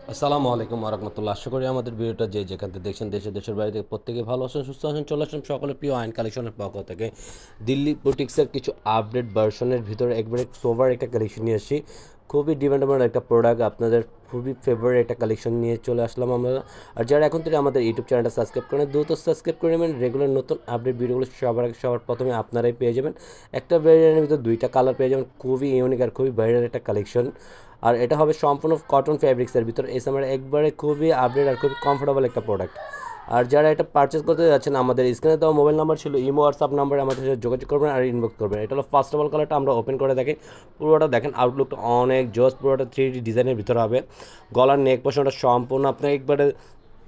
আসসালামু আলাইকুম ওয়া আশা করি আমাদের ভিডিওটা যে যেখান থেকে দেখছেন দেশের বাইরে থেকে প্রত্যেকে ভালো আছেন সুস্থ আছেন। চলে আসেন সকলের প্রিয় আইন কালেকশনের পক্ষ থেকে দিল্লি বুটিক্সের কিছু আপডেট ভার্সনের ভিতরে একবারে সোভার একটা কালেকশন নিয়ে আসি। খুবই ডিমান্ডেবল একটা প্রোডাক্ট, আপনাদের খুবই ফেভারিট একটা কালেকশন নিয়ে চলে আসলাম আমরা। আর যারা এখন থেকে আমাদের ইউটিউব চ্যানেলটা সাবস্ক্রাইব করেন দ্রুত সাবস্ক্রাইব করে নেবেন। রেগুলার নতুন আপডেট ভিডিওগুলো সবার আগে সবার প্রথমে আপনারাই পেয়ে যাবেন। একটা ভ্যারিয়েন্টের ভিতরে দুইটা কালার পেয়ে যাবেন, খুবই ইউনিক আর খুবই ভাইরাল একটা কালেকশন। আর এটা হবে সম্পূর্ণ কটন ফ্যাব্রিক্সের ভিতর। এস আমার একবারে খুবই আপডেট আর খুবই কমফোর্টেবল একটা প্রোডাক্ট। আর যারা এটা পারচেস করতে যাচ্ছেন, আমাদের স্ক্রিনে দেওয়া মোবাইল নাম্বার ছিল, ইমো হোয়াটসঅ্যাপ নাম্বারে আমাদের সাথে যোগাযোগ করবেন আর ইনবক্স করবেন। এটা হলো ফার্স্ট অফ অল কালারটা আমরা ওপেন করে দেখি। পুরোটা দেখেন, আউটলুকটা অনেক জোস, পুরোটা 3D ডিজাইনের ভিতরে হবে। গলার নেক পোর্শনটা সম্পূর্ণ আপনার একবারে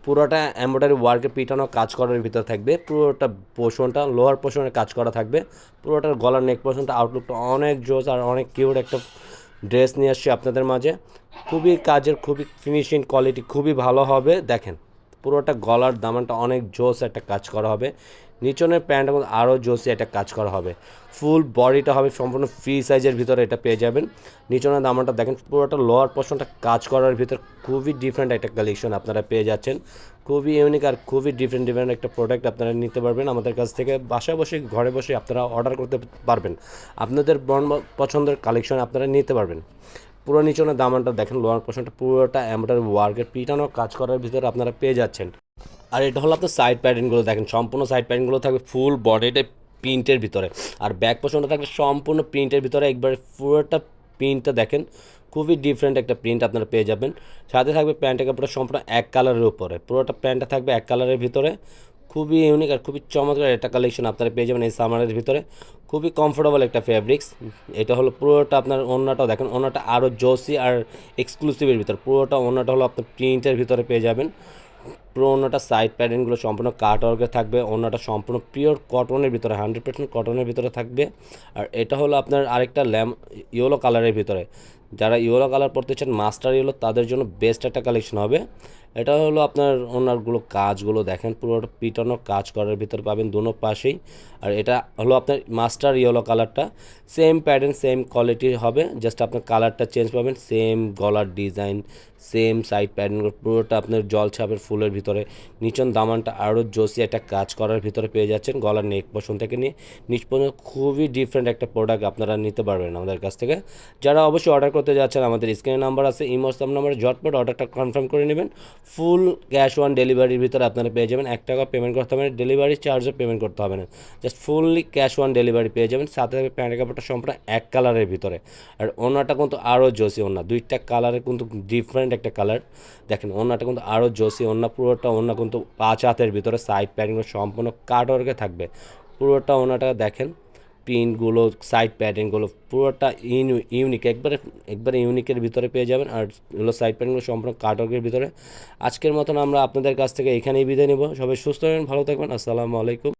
পুরোটা এমব্রয়ডারি ওয়ার্কে পিটানো কাজ করার ভিতরে থাকবে। পুরোটা পোর্শনটা লোয়ার পোর্শনের কাজ করা থাকবে। পুরোটার গলার নেক পোর্শনটা আউটলুকটা অনেক জোস আর অনেক কিউট একটা ড্রেস নিয়ে আসছি আপনাদের মাঝে। খুবই কাজের, খুবই ফিনিশিং কোয়ালিটি খুবই ভালো হবে। দেখেন পুরোটা গলার দামানটা অনেক জোস একটা কাজ করা হবে। নিচনের প্যান্টের মধ্যে আরও জোসি একটা কাজ করা হবে। ফুল বডিটা হবে সম্পূর্ণ ফ্রি সাইজের ভিতরে এটা পেয়ে যাবেন। নিচনের দামানটা দেখেন, পুরোটা লোয়ার পোর্শনটা কাজ করার ভিতর খুবই ডিফারেন্ট একটা কালেকশন আপনারা পেয়ে যাচ্ছেন। খুবই ইউনিক আর খুবই ডিফারেন্ট একটা প্রোডাক্ট আপনারা নিতে পারবেন আমাদের কাছ থেকে। বাসায় বসে ঘরে বসে আপনারা অর্ডার করতে পারবেন। আপনাদের পছন্দের কালেকশন আপনারা নিতে পারবেন। পুরো নিচনের দামানটা দেখেন, লোয়ার পোর্শনটা পুরোটা এমব্রয়ডারি ওয়ার্কের পিটানো কাজ করার ভিতরে আপনারা পেয়ে যাচ্ছেন। আর এটা হলো আপনার সাইড প্যাটার্নগুলো দেখেন, সম্পূর্ণ সাইড প্যাটার্নগুলো থাকবে ফুল বডিতে প্রিন্টের ভিতরে। আর ব্যাক পোর্শনটা থাকবে সম্পূর্ণ প্রিন্টের ভিতরে, একবারে পুরোটা প্রিন্টটা দেখেন খুবই ডিফারেন্ট একটা প্রিন্ট আপনারা পেয়ে যাবেন। সাথে থাকবে প্যান্টের কাপড়টা সম্পূর্ণ এক কালারের উপরে, পুরোটা প্যান্টটা থাকবে এক কালারের ভিতরে। খুবই ইউনিক আর খুবই চমৎকার একটা কালেকশন আপনারা পেয়ে যাবেন এই সামারের ভিতরে। খুবই কমফোর্টেবল একটা ফ্যাব্রিক্স। এটা হলো পুরোটা আপনার ওড়নাটাও দেখেন, ওড়নাটা আরও জোসি আর এক্সক্লুসিভের ভিতরে। পুরোটা ওড়নাটা হলো আপনার প্রিন্টের ভিতরে পেয়ে যাবেন। পুরো ওড়নাটা সাইড প্যাটার্নগুলো সম্পূর্ণ কাট ওয়ার্কের থাকবে। ওড়নাটা সম্পূর্ণ পিওর কটনের ভিতরে, 100% কটনের ভিতরে থাকবে। আর এটা হলো আপনার আরেকটা ইয়েলো কালারের ভিতরে। যারা ইয়েলো কালার পরতে চান, মাস্টার ইয়েলো, তাদের জন্য বেস্ট একটা কালেকশন হবে। এটা হলো আপনার ওনারগুলো কাজগুলো দেখেন, পুরোটা পিটানো কাজ করার ভিতরে পাবেন দুনো পাশেই। আর এটা হলো আপনার মাস্টার ইয়েলো কালারটা। সেম প্যাটার্ন সেম কোয়ালিটি হবে, জাস্ট আপনার কালারটা চেঞ্জ পাবেন। সেম গলার ডিজাইন, সেম সাইড প্যাটার্নগুলো, পুরোটা আপনার জল ছাপের ফুলের ভিতরে। নিচন দামানটা আরও জোসি একটা কাজ করার ভিতরে পেয়ে যাচ্ছেন। গলার নেক পোর্শন থেকে নিয়ে নিচ পর্যন্ত খুবই ডিফারেন্ট একটা প্রোডাক্ট আপনারা নিতে পারবেন আমাদের কাছ থেকে। যারা অবশ্যই অর্ডার করতে যাচ্ছেন, আমাদের স্ক্রিনে নাম্বার আছে, ইমো হোয়াটসঅ্যাপ নাম্বারে ঝটপট অর্ডারটা কনফার্ম করে নেবেন। ফুল ক্যাশ অন ডেলিভারির ভিতরে আপনারা পেয়ে যাবেন। 1 টাকা পেমেন্ট করতে হবে না, ডেলিভারি চার্জও পেমেন্ট করতে হবে না, just fully cash on delivery পেয়ে যাবেন। সাথে সাথে প্যান্টের কাপড়টা সম্পূর্ণ এক কালারের ভিতরে। আর ওনাটা কিন্তু আরও জোসি ওনা, দুইটা কালারের কিন্তু ডিফারেন্ট একটা কালার। দেখেন ওনাটা কিন্তু আরও জোসি ওনা, পুরোটা ওনা কিন্তু 5 হাতের ভিতরে। সাইড প্যাটার্নগুলো সম্পূর্ণ কাটওয়ার্কে থাকবে। পুরোটা ওনাটা দেখেন, প্রিন্টগুলো সাইড প্যাটার্নগুলো পুরোটা ইউনিক, একবারে একবারে ইউনিকের ভিতরে পেয়ে যাবেন। আর এগুলো সাইড প্যাটার্নগুলো সম্পূর্ণ কাটওয়ার্কের ভিতরে। আজকের মতন আমরা আপনাদের কাছ থেকে এখানেই বিদায় নেব। সবাই সুস্থ থাকবেন, ভালো থাকবেন। আসসালামু আলাইকুম।